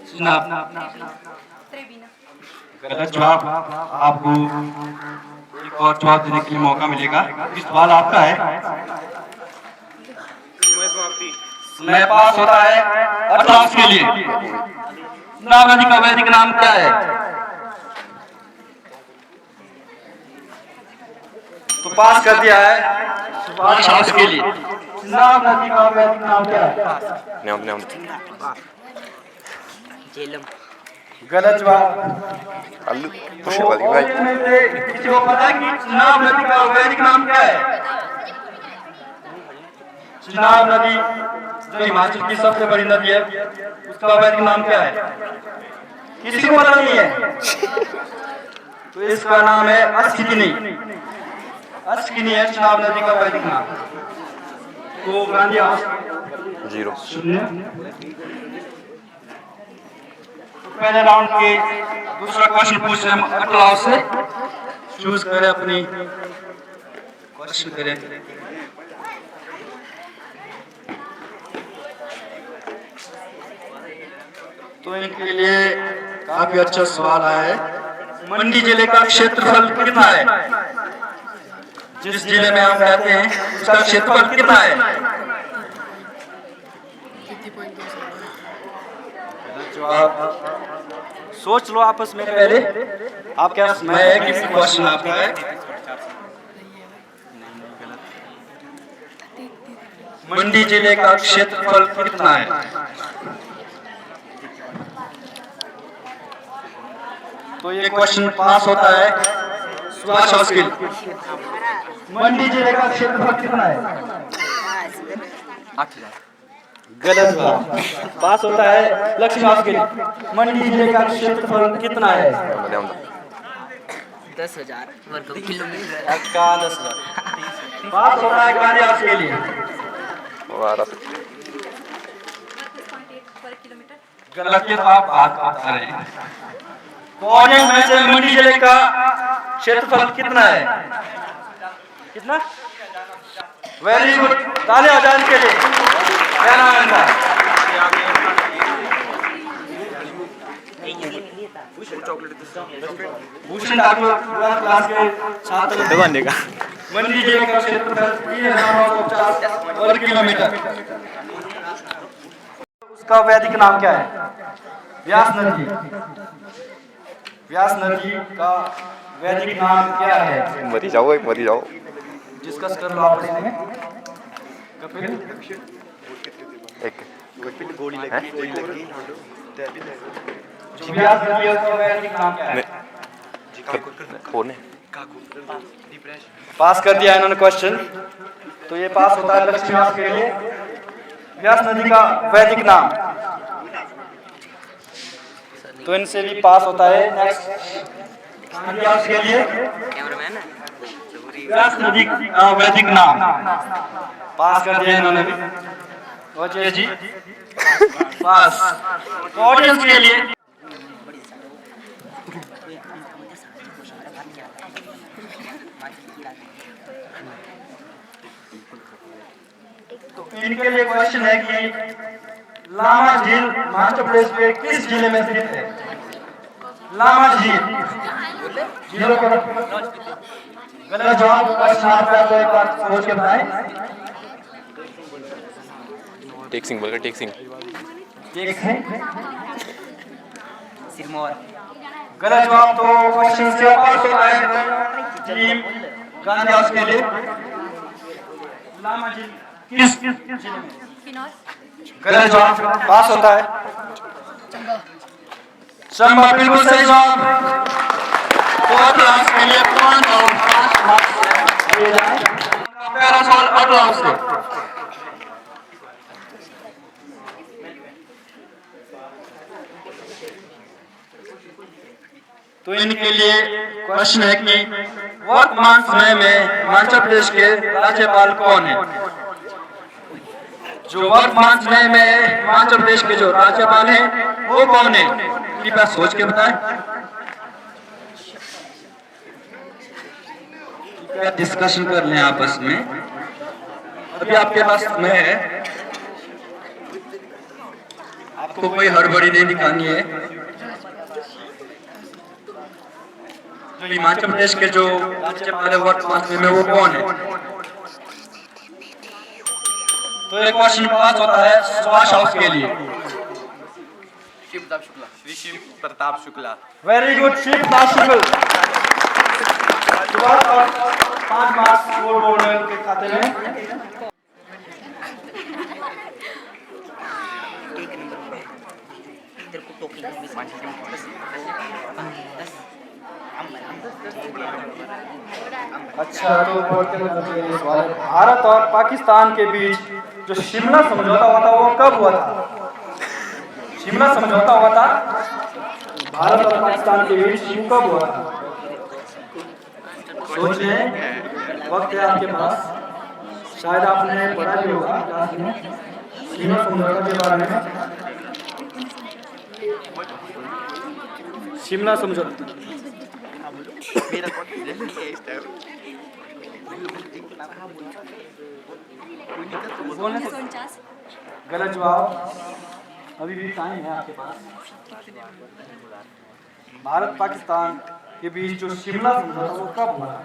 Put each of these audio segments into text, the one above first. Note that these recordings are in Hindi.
जनाब गलत जवाब। आपको एक और जवाब देने के लिए मौका मिलेगा। इस सवाल आपका है। समय पास होता है अटलास के लिए। जनाब नदी का वैदिक नाम क्या है? तो पास कर दिया है सुभाष हाउस के लिए। जनाब नदी का वैदिक नाम क्या है? झेलम। गलत जवाब। तो ऑडियंस में से किसी को पता है कि चिनाब नदी का वैदिक नाम क्या है? चिनाब नदी जो हिमाचल की सबसे बड़ी नदी है, उसका वैदिक नाम क्या है? किसी को पता नहीं है? तो इसका नाम है अस्किनी। अस्किनी है चिनाब नदी का वैदिक नाम। तो गांधी हाउस 0 पहले राउंड के दूसरा क्वेश्चन पूछ रहे हम अटल हाउस से। चूज करें अपनी क्वेश्चन करें। तो इनके लिए काफी अच्छा सवाल आया है। मंडी जिले का क्षेत्रफल कितना है? जिस जिले में हम रहते हैं उसका क्षेत्रफल कितना है? जवाब सोच लो आपस में पहले। आपके पास मैं है कि क्वेश्चन आपका है। मंडी जिले का क्षेत्रफल कितना है? तो ये क्वेश्चन पास होता है सुभाष हाउस के लिए। मंडी जिले का क्षेत्रफल कितना है? 8,000। गलत जवाब। पास होता है लक्ष्मी हाउस के लिए। मंडी जिले का क्षेत्रफल कितना है? 10,000 वर्ग किलोमीटर। 10,000। पास होता है गांधी हाउस के लिए। गलत के तो आप बात कर रहे हैं। तो ऑडियंस में से मंडी जिले का क्षेत्रफल कितना है? कितना? Very good. तालियां हो जाने के लिए। क्या नाम है इनका? भूषण ठाकुर क्लास के छात्र। मंडी जिले का क्षेत्रफल 3,950 वर्ग किलोमीटर। उसका वैदिक नाम क्या है? व्यास नदी। व्यास नदी का वैदिक नाम क्या है? मरी जाओ डिस्कस कर लो आपस में। कपिल एक गोली लगी। जो व्यास नदी है उसका वैदिक नाम क्या है? कौन है? पास कर दिया इन्होंने क्वेश्चन। तो ये पास होता है लक्ष्मी हाउस के लिए। व्यास नदी का वैदिक नाम। तो इनसे भी पास होता है। नेक्स्ट गांधी हाउस के लिए कैमरामैन है। व्यास नदी का वैदिक नाम। पास कर दिया इन्होंने भी। ओजे जी पास। तो ऑडियंस के लिए तो इनके लिए क्वेश्चन है कि लामा झील हिमाचल प्रदेश के किस जिले में स्थित है? लामा झील। झीलों को गलत जवाब। क्वेश्चन आपका तो एक बार सोच के बताएं। टेक सिंह बोल टेक सिंह। सिरमौर। गलत जवाब। तो क्वेश्चन से पास होता है टीम गांधी हाउस के लिए। लामा झील किस जिले में? गलत जवाब। पास होता है चंबा। बिल्कुल सही जवाब। तो अटलास के लिए 5 और 5 मार्क्स दिए जाएं। पहला सवाल अटलास से। तो इनके लिए क्वेश्चन है कि वर्तमान समय में हिमाचल प्रदेश के राज्यपाल कौन है? जो वर्तमान समय में हिमाचल प्रदेश के जो राज्यपाल हैं वो कौन है? कृपया सोच के बताएं। कृपया डिस्कशन कर लें आपस में। अभी आपके पास समय है। आपको कोई हड़बड़ी नहीं दिखानी है। जो हिमाचल प्रदेश के जो राज्यपाल है वर्तमान समय में वो कौन है? तो एक क्वेश्चन पास होता है सुभाष हाउस के लिए। Shiv Pratap Shukla. Very good, Shiv Pratap Shukla. Subhash house 5 marks score board है उनके खाते में। इधर को टोकी अच्छा, तो भारत और पाकिस्तान के बीच जो शिमला समझौता हुआ था वो कब हुआ था? शिमला समझौता हुआ था भारत और पाकिस्तान के बीच कब हुआ था? सोच लें, वक्त है आपके पास। शायद आपने पढ़ा भी होगा क्लास में शिमला समझौता के बारे में। शिमला समझौता गलत जवाब। अभी भी टाइम है आपके पास। भारत पाकिस्तान के बीच जो शिमला समझौता वो कब हुआ?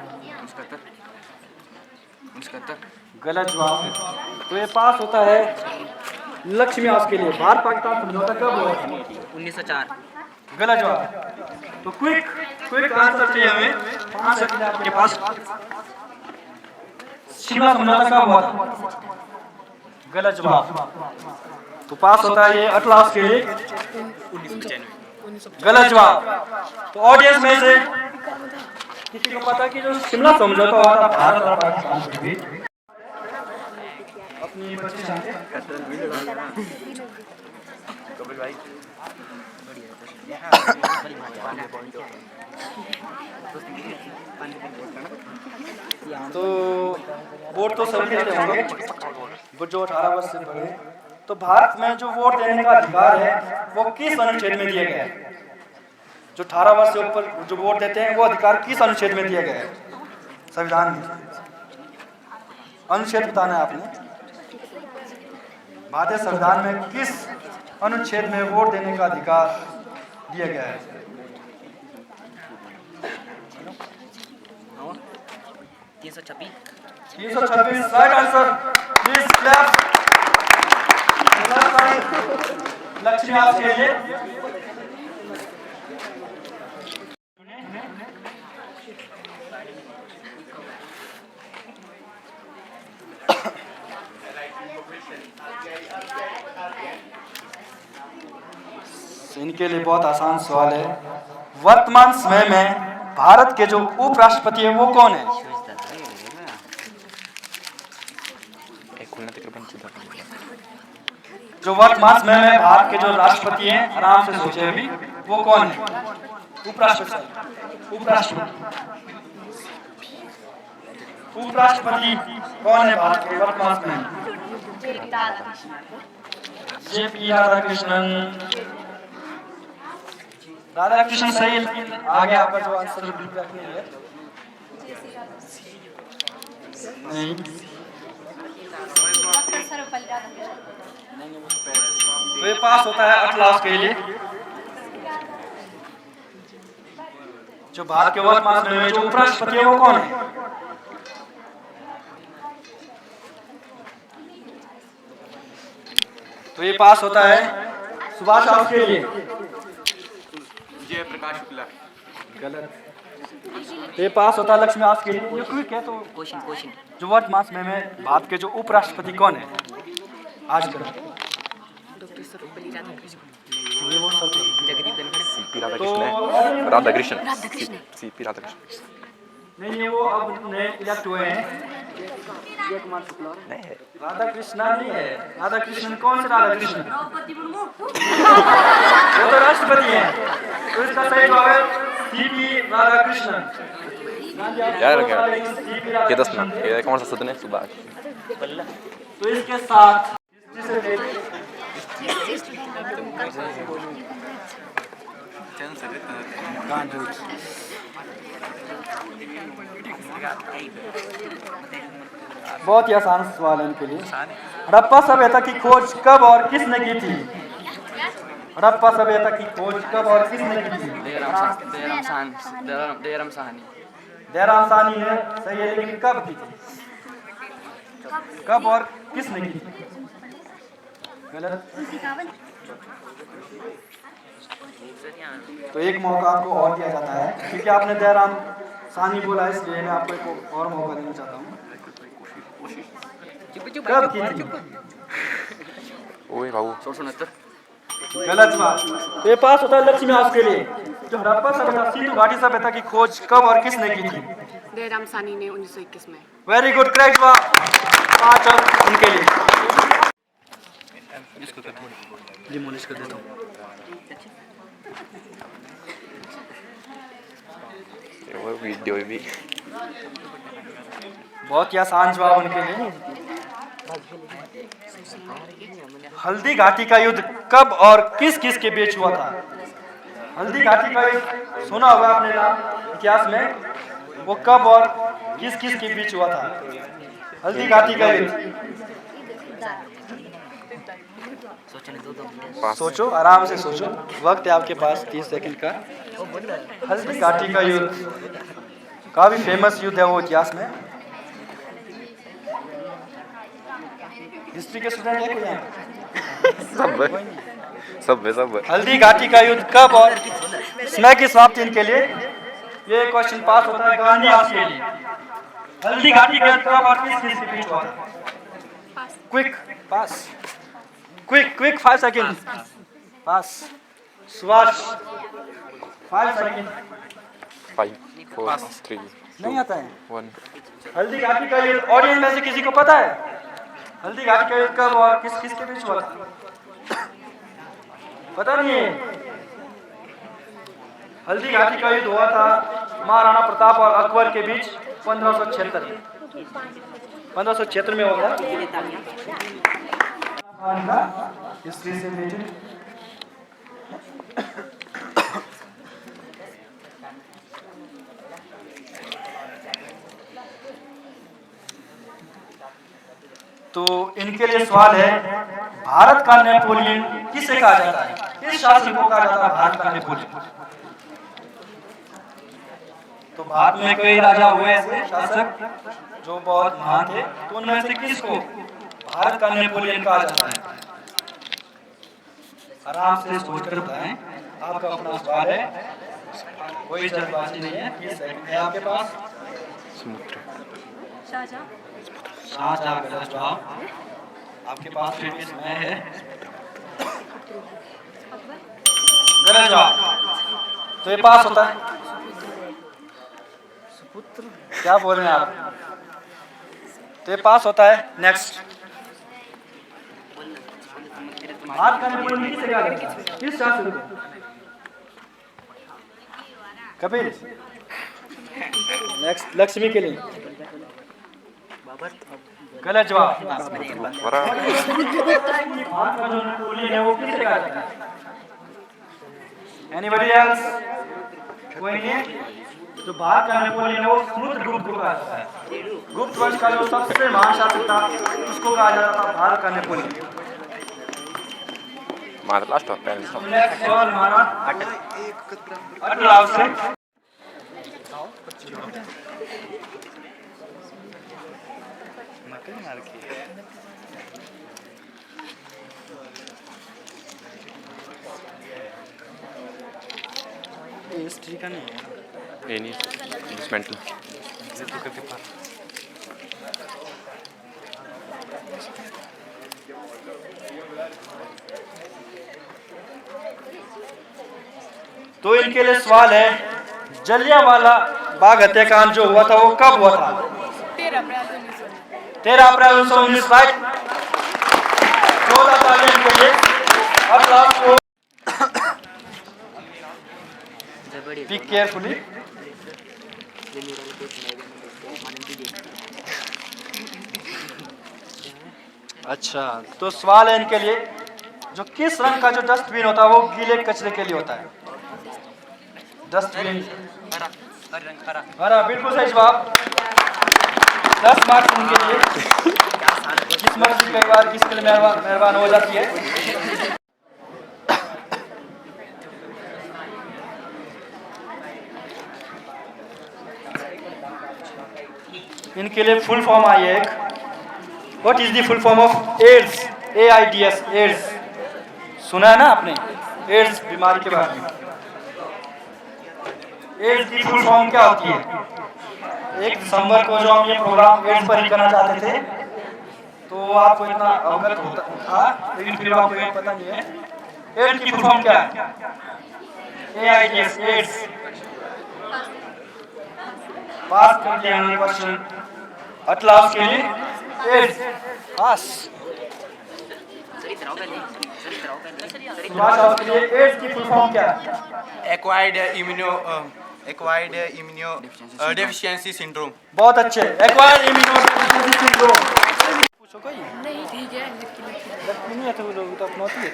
69। गलत जवाब। तो ये पास होता है लक्ष्मी हाउस के लिए। भारत पाकिस्तान समझौता कब हुआ? 1904। गलत जवाब। तो क्विक आंसर चाहिए हमें। 5 सेकंड आपके पास। शिमला समझौता कब हुआ था? गलत जवाब। तो पास होता है ये अटलास के लिए। 1995। गलत जवाब। तो ऑडियंस में से किसी को पता कि जो शिमला समझौता हुआ था भारत और पाकिस्तान के बीच? अपनी बच्ची जानते तो वोट तो सब खेलते होंगे वो जो 18 वर्ष से बड़े। तो भारत में जो वोट देने का अधिकार है वो किस अनुच्छेद में दिया गया है? जो 18 वर्ष से ऊपर जो वोट देते हैं वो अधिकार किस अनुच्छेद में दिया गया है? संविधान में अनुच्छेद बताना है आपने। भारतीय संविधान में किस अनुच्छेद में वोट देने का अधिकार दिया गया है? 326 right answer. Please clap Lakshmi house के लिए। इनके लिए बहुत आसान सवाल है। वर्तमान समय में भारत के जो उपराष्ट्रपति है वो कौन है? जो वर्तमान समय में भारत के जो राष्ट्रपति हैं, आराम से सोचे अभी, वो कौन है? उपराष्ट्रपति कौन है भारत के वर्तमान समय में? जेपी राधाकृष्णन। राधाकृष्णन सही। आगे आपका जो आंसर बिल्कुल रखनी है। नहीं, तो ये पास होता है अटलास के लिए। जो भारत के वर्तमान समय में जो उपराष्ट्रपति है वो कौन है? तो ये पास होता है सुभाष हाउस के लिए। जयप्रकाश शुक्ला। गलत। तो ये पास होता है लक्ष्मी हाउस के लिए। ये क्विक है तो क्वेश्चन जो वर्तमान समय में भारत के जो उपराष्ट्रपति कौन है आज कल? ये वो सब जगदीप धनखड़। सीपी राधाकृष्ण है। राधाकृष्ण। सीपी राधाकृष्ण। नहीं, वो अब नए इलेक्ट हुए हैं। राधाकृष्णन नहीं है। राधाकृष्णन कौन से राधाकृष्णन? वो तो राष्ट्रपति हैं। तो इसका सही जवाब है सीपी राधाकृष्णन। यार क्या ये 10 ना ये कौन सा सदन है? सुभाष। तो इसके साथ बहुत ही आसान सवाल है इनके लिए। हड़प्पा सभ्यता की खोज कब और किसने की थी? हड़प्पा सभ्यता की खोज कब और किसने की थी? दयाराम साहनी। दयाराम साहनी ने, सही है, लेकिन कब की थी? कब और किसने की थी? गलत। तो एक मौका आपको और दिया जाता है, क्योंकि आपने दयाराम साहनी बोला, इसलिए मैं आपको एक और मौका देना चाहता हूँ। कब की थी? ओए बाबू 1669। गलत जवाब। तो ये पास होता है लक्ष्मी हाउस के लिए। जो हड़प्पा सभ्यता, सिंधु घाटी सभ्यता की खोज कब और किसने की थी? दयाराम साहनी ने 1921 में। वेरी गुड, करेक्ट जवाब। 5 अंक उनके लिए। डिमोलिश कर देता हूँ। वो वीडियो भी बहुत ही आसान जवाब उनके लिए। हल्दी घाटी का युद्ध कब और किस किस के बीच हुआ था? हल्दी घाटी का युद्ध सुना होगा आपने नाम इतिहास में, वो कब और किस किस के बीच हुआ था? हल्दी घाटी का युद्ध। सोचो, आराम से सोचो, वक्त है आपके पास 30 सेकंड का। हल्दी घाटी का युद्ध काफी फेमस युद्ध है वो इतिहास में। हिस्ट्री के स्टूडेंट है कोई यहाँ? सब हल्दी घाटी का युद्ध कब और समय की समाप्ति इनके लिए। ये क्वेश्चन पास होता है गांधी हाउस के लिए। हल्दी घाटी का युद्ध कब और किस किस के बीच हुआ था? Quick pass, quick 5 second pass. Subhash 5 second. 5 4 3 नहीं आता है। 1 हल्दी घाटी का युद्ध ऑडियंस में से किसी को पता है? हल्दी घाटी का युद्ध कब और किस किस के बीच हुआ था? पता नहीं है। हल्दी घाटी का युद्ध हुआ था महाराणा प्रताप और अकबर के बीच 1576 में हुआ था। हिस्ट्री से रिलेटेड। तो इनके लिए सवाल है, भारत का नेपोलियन किसे कहा जाता है? किस शासक को कहा जाता है भारत का नेपोलियन? तो भारत में कई राजा हुए ऐसे शासक जो बहुत महान थे, तो उनमें से किसको भारत का नेपोलियन कहा जाता है? आराम से सोचकर बताएं। आपका अपना सवाल है, कोई जल्दबाजी नहीं है। 30 सेकंड है आपके पास। शाहजहां गलत जवाब। आपके पास फिर भी समय है। गलत जवाब। तो ये पास होता है। सुपुत्र क्या बोल रहे हैं आप? तो ये पास होता है। नेक्स्ट। भारत का नेपोलियन किसे कहा जाता है? किस शासक को? कपिल। नेक्स्ट लक्ष्मी के लिए। गलत जवाब। भारत का जो नेपोलियन है वो किसे कहा जाता है? Anybody else? कोई नहीं? जो भारत का नेपोलियन है वो समुद्रगुप्त को कहा जाता है। गुप्त वंश का जो सबसे महान शासक था उसको कहा जाता था भारत का नेपोलियन। मार लास्ट होता है। नेक्स्ट सवाल हमारा अटल हाउस से। हिस्ट्री का नहीं है ये नहीं डिसमेंटल तो इनके लिए सवाल है, जलियांवाला बाग हत्याकांड जो हुआ था वो कब हुआ था? 13 अप्रैल 1919। राइट। 14 तालियां इनके लिए। अब लास्ट को बी केयरफुली। अच्छा, तो सवाल है इनके लिए, जो किस रंग का जो डस्टबिन होता है वो गीले कचरे के लिए होता है? डस्टबिन हरा। बिल्कुल सही जवाब। 10 मार्क्स उनके लिए। किस्मत भी कई बार किसके लिए मेहरबान हो जाती है। इनके लिए फुल फॉर्म आई है एक। What is the full form of AIDS? AIDS, AIDS सुना है ना आपने? एड्स बीमारी के बारे में। एड्स की फुल फॉर्म क्या होती है? 1 दिसंबर को जो हम ये प्रोग्राम एड्स पर ही करना चाहते थे, तो आपको इतना अवगत होता था, लेकिन फिर आपको ये पता नहीं है एड्स की फुल फॉर्म क्या है? AIDS, ads. पास कर दिया हमने क्वेश्चन। अटलास के लिए एड्स पास। सर इधर आओ पहले, सर इधर आओ पहले, सुभाष राव के लिए एड्स की फुल फॉर्म क्या है? acquired immunodeficiency syndrome. बहुत अच्छे। Acquired immunodeficiency syndrome. पूछो कोई नहीं ठीक है लड़की नहीं है तो वो लोग तो अपनौती है।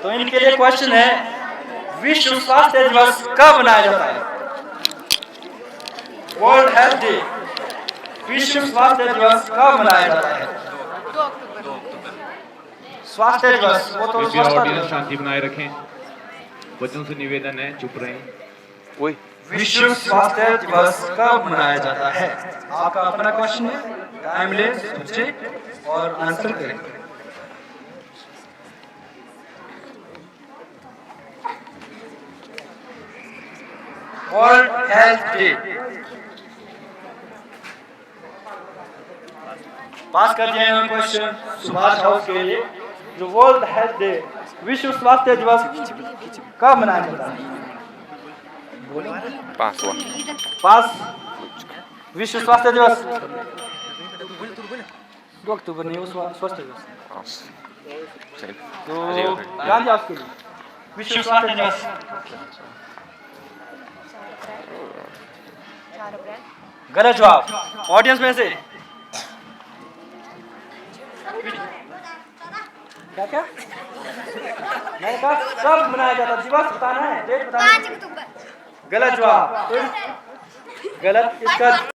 तो इनके लिए क्वेश्चन है, विश्व स्वास्थ्य दिवस कब मनाया जाता है? वर्ल्ड हेल्थ डे, विश्व स्वास्थ्य दिवस कब मनाया जाता है? 2 अक्टूबर स्वास्थ्य दिवस, वो तो कृपया स्वास्थ्य ऑडियंस दिवस। शांति बनाए रखें। बच्चों से निवेदन है चुप रहें। वही विश्व स्वास्थ्य दिवस कब मनाया जाता है? आपका अपना क्वेश्चन है, टाइम ले, सोचे और आंसर करें। वर्ल्ड हेल्थ डे पास कर दिया है क्वेश्चन सुभाष हाउस के लिए। जो वर्ल्ड हेल्थ डे, विश्व स्वास्थ्य दिवस कब मनाया जाता है? पास हुआ। पास। विश्व स्वास्थ्य दिवस 2 अक्टूबर नहीं, वो स्वास्थ्य दिवस। हाँ, सही। तो अरे, ध्यान दिया उसके लिए। विश्व स्वास्थ्य दिवस 4 अप्रैल गलत जवाब। ऑडियंस में से क्या क्या मैंने कहा कब मनाया जाता, दिवस बताना है, डेट बताना है। 5 अक्टूबर गलत जवाब। गलत। इसका